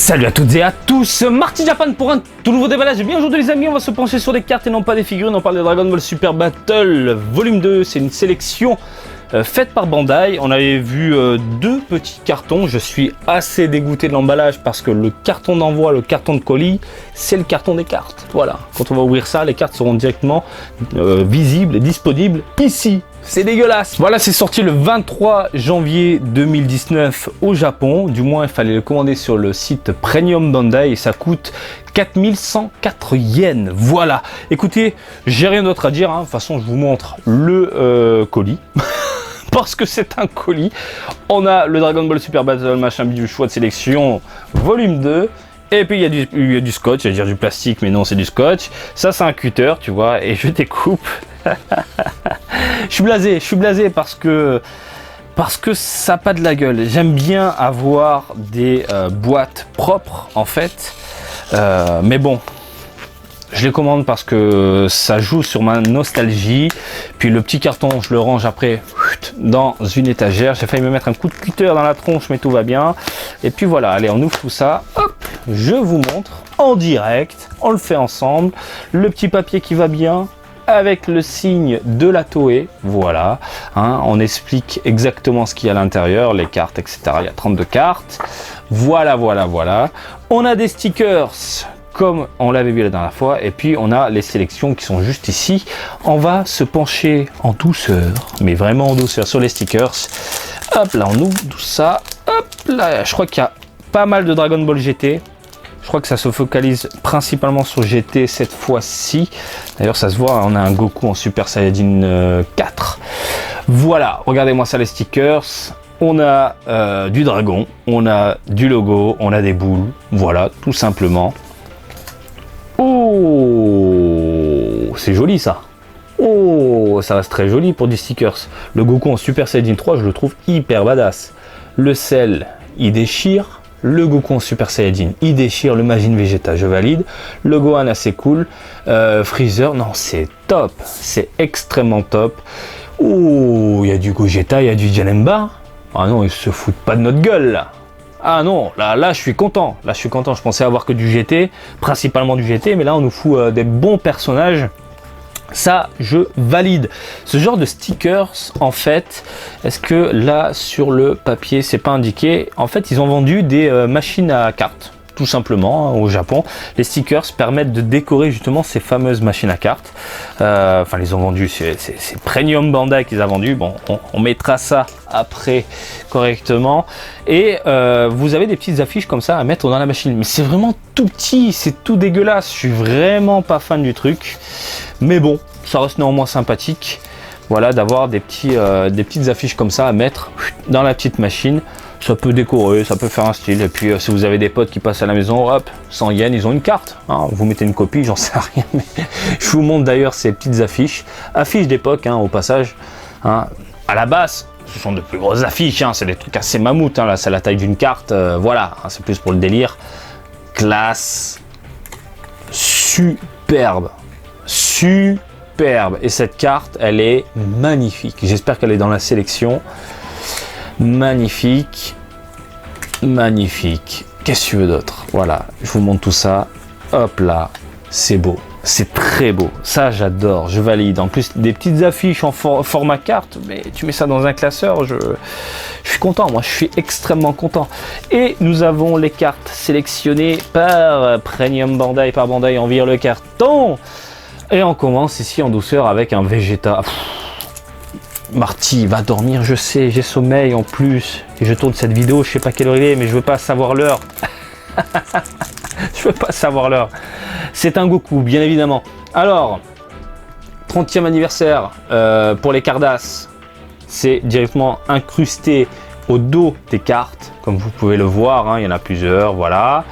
Salut à toutes et à tous, Marty Japan pour un tout nouveau déballage. Et bien aujourd'hui les amis, on va se pencher sur des cartes et non pas des figurines. On parle de Dragon Ball Super Battle Volume 2, c'est une sélection faite par Bandai. On avait vu deux petits cartons. Je suis assez dégoûté de l'emballage parce que le carton d'envoi, le carton de colis, c'est le carton des cartes. Voilà, quand on va ouvrir ça, les cartes seront directement visibles et disponibles ici. C'est dégueulasse. Voilà, c'est sorti le 23 janvier 2019 au Japon. Du moins, il fallait le commander sur le site Premium Bandai et ça coûte 4104 yens. Voilà. Écoutez, j'ai rien d'autre à dire. De toute façon, je vous montre le colis. Parce que c'est un colis. On a le Dragon Ball Super Battle, machin, du choix de sélection, volume 2. Et puis il y a du scotch, j'allais dire du plastique, mais non, c'est du scotch. Ça, c'est un cutter, tu vois, et je découpe. Je suis blasé parce que ça n'a pas de la gueule. J'aime bien avoir des boîtes propres, en fait. Mais bon, je les commande parce que ça joue sur ma nostalgie. Puis le petit carton, je le range après dans une étagère. J'ai failli me mettre un coup de cutter dans la tronche, mais tout va bien. Et puis voilà, allez, on ouvre tout ça. Hop, je vous montre en direct. On le fait ensemble. Le petit papier qui va bien, avec le signe de la Toei, voilà, on explique exactement ce qu'il y a à l'intérieur, les cartes, etc. Il y a 32 cartes, voilà. On a des stickers, comme on l'avait vu la dernière fois, et puis on a les sélections qui sont juste ici. On va se pencher en douceur, mais vraiment en douceur, sur les stickers. Hop là, on ouvre tout ça, hop là, je crois qu'il y a pas mal de Dragon Ball GT. Je crois que ça se focalise principalement sur GT cette fois-ci. D'ailleurs, ça se voit, on a un Goku en Super Saiyajin 4. Voilà, regardez-moi ça, les stickers. On a du dragon, on a du logo, on a des boules. Voilà, tout simplement. Oh, c'est joli ça. Oh, ça reste très joli pour des stickers. Le Goku en Super Saiyajin 3, je le trouve hyper badass. Le Cell, il déchire. Le Goku en Super Saiyajin, il déchire. Le Majin Vegeta, je valide. Le Gohan, assez cool. Freezer, non, c'est top. C'est extrêmement top. Oh, il y a du Gogeta, il y a du Janemba. Ah non, ils se foutent pas de notre gueule, là. Ah non, là, je suis content. Là, je suis content. Je pensais avoir que du GT, principalement du GT, mais là, on nous fout des bons personnages. Ça, je valide. Ce genre de stickers, en fait, est-ce que là, sur le papier, c'est pas indiqué? En fait, ils ont vendu des machines à cartes, tout simplement, au Japon. Les stickers permettent de décorer justement ces fameuses machines à cartes. Enfin, ils ont vendu, c'est Premium Bandai qu'ils ont vendu. Bon, on mettra ça après correctement. Et vous avez des petites affiches comme ça à mettre dans la machine. Mais c'est vraiment tout petit, c'est tout dégueulasse. Je suis vraiment pas fan du truc. Mais bon, ça reste néanmoins sympathique. Voilà, d'avoir des petites affiches comme ça à mettre dans la petite machine. Ça peut décorer, ça peut faire un style. Et puis si vous avez des potes qui passent à la maison, hop, 100 yens, ils ont une carte. Vous mettez une copie, j'en sais rien. Mais je vous montre d'ailleurs ces petites affiches. Affiches d'époque, au passage. À la base, ce sont de plus grosses affiches. C'est des trucs assez mammouths. Là, c'est la taille d'une carte. Voilà, c'est plus pour le délire. Classe. Superbe. Superbe. Et cette carte, elle est magnifique. J'espère qu'elle est dans la sélection. Magnifique. Qu'est-ce que tu veux d'autre? Voilà, je vous montre tout ça. Hop là, c'est beau. C'est très beau. Ça, j'adore. Je valide. En plus, des petites affiches en format carte. Mais tu mets ça dans un classeur. Je suis content. Moi, je suis extrêmement content. Et nous avons les cartes sélectionnées par Premium Bandai. Par Bandai, on vire le carton. Et on commence ici en douceur avec un Vegeta. Marty va dormir, je sais, j'ai sommeil en plus. Et je tourne cette vidéo, je sais pas quelle heure il est, mais je veux pas savoir l'heure. Je veux pas savoir l'heure. C'est un Goku, bien évidemment. Alors, 30e anniversaire pour les Cardass. C'est directement incrusté au dos des cartes, comme vous pouvez le voir, il y en a plusieurs, voilà.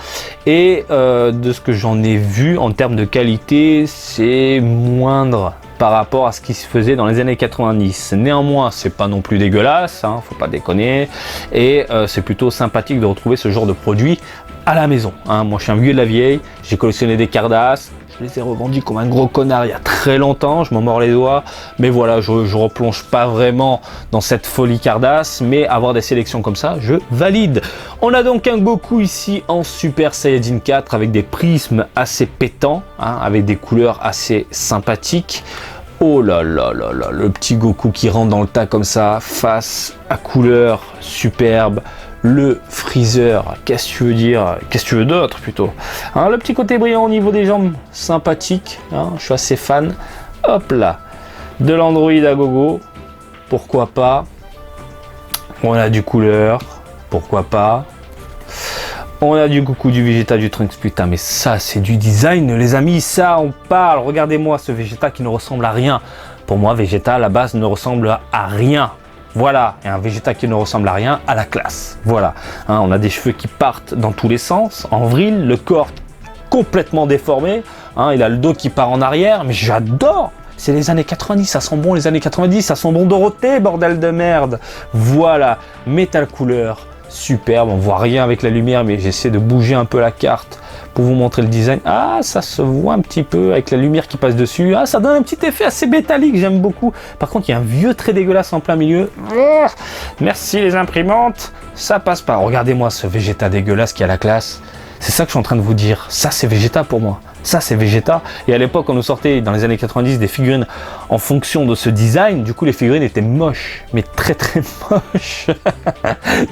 Et de ce que j'en ai vu en termes de qualité, c'est moindre par rapport à ce qui se faisait dans les années 90. Néanmoins, c'est pas non plus dégueulasse, faut pas déconner. Et c'est plutôt sympathique de retrouver ce genre de produit à la maison. Moi, je suis un vieux de la vieille, j'ai collectionné des Cardass, Je les ai revendus comme un gros connard il y a très longtemps, je m'en mords les doigts. Mais voilà, je replonge pas vraiment dans cette folie Cardass, mais avoir des sélections comme ça, je valide. On a donc un Goku ici en Super Saiyajin 4 avec des prismes assez pétants, hein, avec des couleurs assez sympathiques. Oh là là là là, le petit Goku qui rentre dans le tas comme ça, face à couleur superbe. Le Freezer, qu'est-ce que tu veux dire? Qu'est-ce que tu veux d'autre plutôt? Hein, le petit côté brillant au niveau des jambes, sympathique, hein, je suis assez fan. Hop là, de l'Android à gogo, pourquoi pas? On a du couleur, pourquoi pas? On a du Goku, du Vegeta, du Trunks, putain, mais ça c'est du design les amis, ça on parle. Regardez-moi ce Vegeta qui ne ressemble à rien. Pour moi, Vegeta à la base ne ressemble à rien. Voilà, et un Vegeta qui ne ressemble à rien, à la classe. Voilà, hein, on a des cheveux qui partent dans tous les sens, en vrille, le corps complètement déformé, hein, il a le dos qui part en arrière, mais j'adore. C'est les années 90, ça sent bon les années 90, ça sent bon Dorothée, bordel de merde. Voilà, métal couleur, superbe, on voit rien avec la lumière, mais j'essaie de bouger un peu la carte pour vous montrer le design. Ah, ça se voit un petit peu avec la lumière qui passe dessus. Ah, ça donne un petit effet assez métallique, j'aime beaucoup. Par contre, il y a un vieux trait dégueulasse en plein milieu. Merci les imprimantes, ça passe pas. Regardez-moi ce Vegeta dégueulasse qui a la classe. C'est ça que je suis en train de vous dire. Ça, c'est Vegeta pour moi. Ça, c'est Vegeta. Et à l'époque, on nous sortait dans les années 90 des figurines en fonction de ce design. Du coup, les figurines étaient moches, mais très très moches.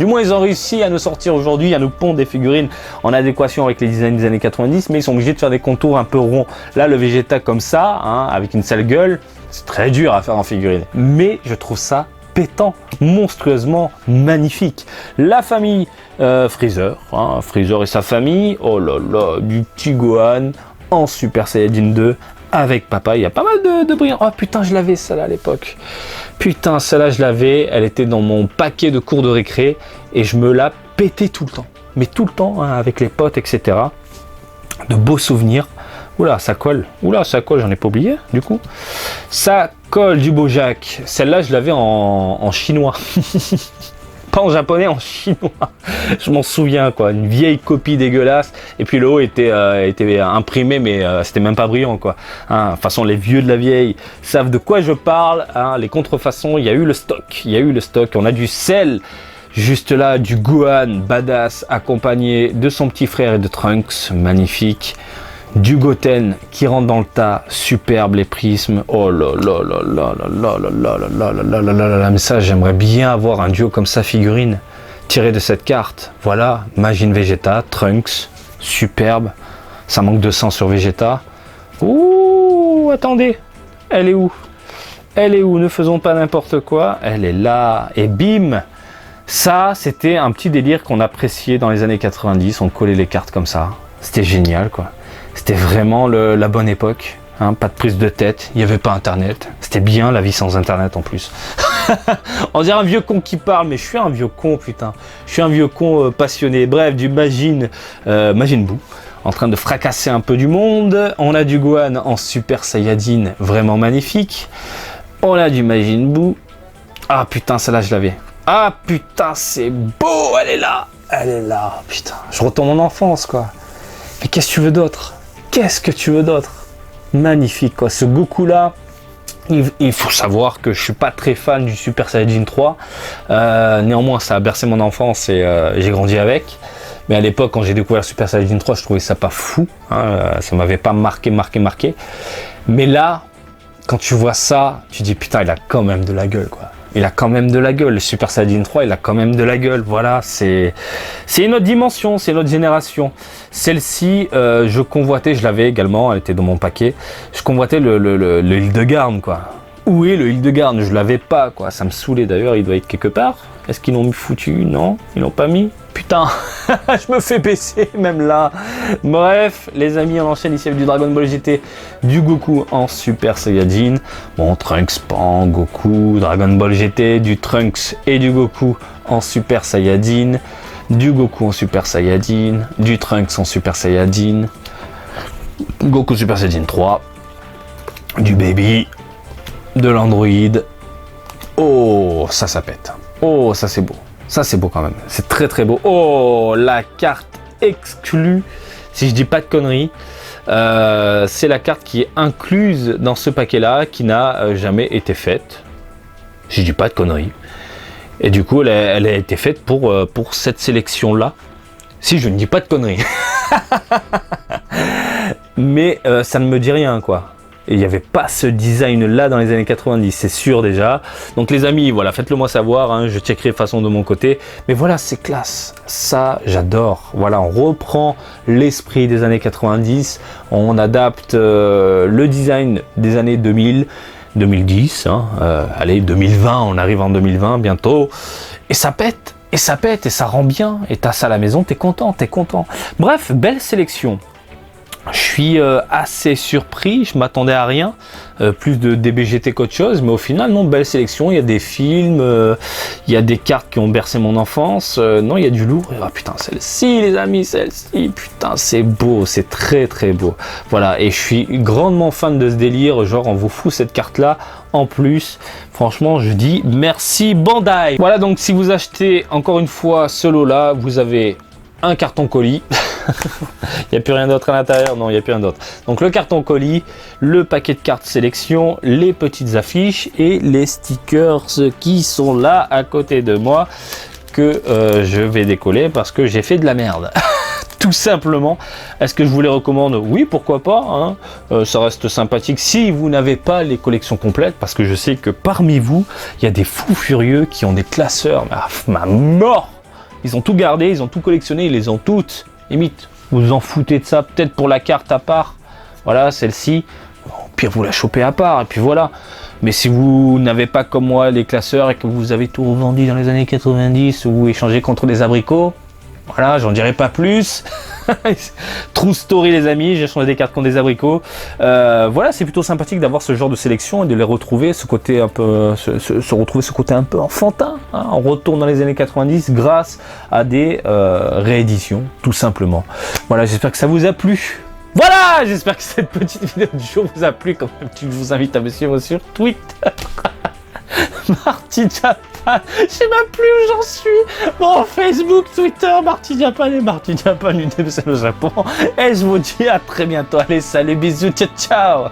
Du moins, ils ont réussi à nous sortir aujourd'hui, à nous pondre des figurines en adéquation avec les designs des années 90, mais ils sont obligés de faire des contours un peu ronds. Là, le Vegeta comme ça, hein, avec une sale gueule, c'est très dur à faire en figurine. Mais je trouve ça pétant, monstrueusement magnifique. La famille Freezer, hein, Freezer et sa famille, oh là là, du petit Gohan en Super Saiyajin 2 avec papa. Il y a pas mal de brillants. Oh putain, je l'avais celle-là à l'époque. Putain, celle-là je l'avais. Elle était dans mon paquet de cours de récré et je me la pétais tout le temps. Mais tout le temps, hein, avec les potes, etc. De beaux souvenirs. Oula, ça colle. Oula, ça colle, j'en ai pas oublié, du coup. Ça colle du Bojack. Celle-là, je l'avais en chinois. Pas en japonais, en chinois. Je m'en souviens, quoi. Une vieille copie dégueulasse. Et puis le haut était imprimé, mais c'était même pas brillant, quoi. Hein, de toute façon, les vieux de la vieille savent de quoi je parle. Hein, les contrefaçons, il y a eu le stock. Il y a eu le stock. On a du sel. Juste là, du Gohan badass accompagné de son petit frère et de Trunks. Magnifique. Du Goten qui rentre dans le tas, superbe les prismes. Oh là là là là là là là là là là là là là là. Mais ça, j'aimerais bien avoir un duo comme ça figurine tiré de cette carte. Voilà, Majin Vegeta, Trunks, superbe. Ça manque de sang sur Vegeta. Ouh, attendez, elle est où? Elle est où? Ne faisons pas n'importe quoi. Elle est là. Et bim. Ça, c'était un petit délire qu'on appréciait dans les années 90. On collait les cartes comme ça. C'était génial, quoi. C'était vraiment la bonne époque, hein, pas de prise de tête, il n'y avait pas internet, c'était bien la vie sans internet en plus. On dirait un vieux con qui parle, mais je suis un vieux con putain, je suis un vieux con passionné. Bref, du Majin Buu, en train de fracasser un peu du monde. On a du Gohan en Super Saiyajin, vraiment magnifique. On a du Majin Buu. Ah putain, celle-là je l'avais. Ah putain, c'est beau, elle est là, putain, je retourne en enfance quoi. Mais qu'est-ce que tu veux d'autre? Qu'est-ce que tu veux d'autre? Magnifique quoi, ce Goku là. Il faut savoir que je suis pas très fan du Super Saiyajin 3. Néanmoins, ça a bercé mon enfance et j'ai grandi avec. Mais à l'époque, quand j'ai découvert Super Saiyajin 3, je trouvais ça pas fou. Hein, ça m'avait pas marqué. Mais là, quand tu vois ça, tu dis putain, il a quand même de la gueule quoi. Il a quand même de la gueule. Le Super Saiyajin 3, il a quand même de la gueule. Voilà, c'est une autre dimension, c'est une autre génération. Celle-ci, je convoitais, je l'avais également, elle était dans mon paquet. Je convoitais le Hildegarde, quoi. Où est le Hildegarde? Je l'avais pas, quoi. Ça me saoulait d'ailleurs, il doit être quelque part. Est-ce qu'ils l'ont foutu? Non, ils l'ont pas mis. Putain, je me fais baisser même là. Bref, les amis, on enchaîne ici avec du Dragon Ball GT, du Goku en Super Saiyajin. Bon, Trunks, Pan, Goku, Dragon Ball GT, du Trunks et du Goku en Super Saiyajin, du Goku en Super Saiyajin, du Trunks en Super Saiyajin, Goku Super Saiyajin 3, du Baby, de l'Android. Oh, ça pète. Oh, ça c'est beau. Ça c'est beau quand même, c'est très très beau. Oh, la carte exclue, si je dis pas de conneries. C'est la carte qui est incluse dans ce paquet-là, qui n'a jamais été faite. Je dis pas de conneries. Et du coup, elle a été faite pour cette sélection-là. Si je ne dis pas de conneries. Mais ça ne me dit rien, quoi. Et il n'y avait pas ce design-là dans les années 90, c'est sûr déjà. Donc les amis, voilà, faites-le moi savoir, hein, je checkerai de façon de mon côté. Mais voilà, c'est classe. Ça, j'adore. Voilà, on reprend l'esprit des années 90. On adapte le design des années 2000, 2010. Hein, allez, 2020, on arrive en 2020 bientôt. Et ça pète, et ça pète, et ça rend bien. Et t'as ça à la maison, t'es content, t'es content. Bref, belle sélection. Je suis assez surpris, je m'attendais à rien, plus de DBGT qu'autre chose, mais au final, non, belle sélection, il y a des films, il y a des cartes qui ont bercé mon enfance, non, il y a du lourd, ah putain, celle-ci les amis, celle-ci, putain, c'est beau, c'est très très beau, voilà, et je suis grandement fan de ce délire, genre on vous fout cette carte-là, en plus, franchement, je dis merci Bandai. Voilà, donc si vous achetez encore une fois ce lot-là, vous avez un carton colis. Il n'y a plus rien d'autre à l'intérieur, non, il n'y a plus rien d'autre. Donc le carton colis, le paquet de cartes sélection, les petites affiches et les stickers qui sont là à côté de moi que je vais décoller parce que j'ai fait de la merde. Tout simplement. Est-ce que je vous les recommande? Oui, pourquoi pas, hein. Ça reste sympathique si vous n'avez pas les collections complètes, parce que je sais que parmi vous, il y a des fous furieux qui ont des classeurs, ma mort. Ils ont tout gardé, ils ont tout collectionné, ils les ont toutes. Limite, vous vous en foutez de ça, peut-être pour la carte à part. Voilà, celle-ci. Au pire, vous la chopez à part, et puis voilà. Mais si vous n'avez pas comme moi les classeurs et que vous avez tout revendu dans les années 90 ou échangé contre des abricots, voilà, j'en dirai pas plus. True story les amis, j'ai changé des cartes contre des abricots. Voilà, c'est plutôt sympathique d'avoir ce genre de sélection et de les retrouver, ce côté un peu, se retrouver ce côté un peu enfantin. Hein. On retourne dans les années 90 grâce à des rééditions, tout simplement. Voilà, j'espère que ça vous a plu. Voilà, j'espère que cette petite vidéo du jour vous a plu. Comme d'habitude, je vous invite à me suivre sur Twitter. Marty Japan, je sais même plus où j'en suis. Bon, Facebook, Twitter, Marty Japan et Marty Japan, c'est le Japon. Et je vous dis à très bientôt. Allez, salut, bisous, ciao, ciao.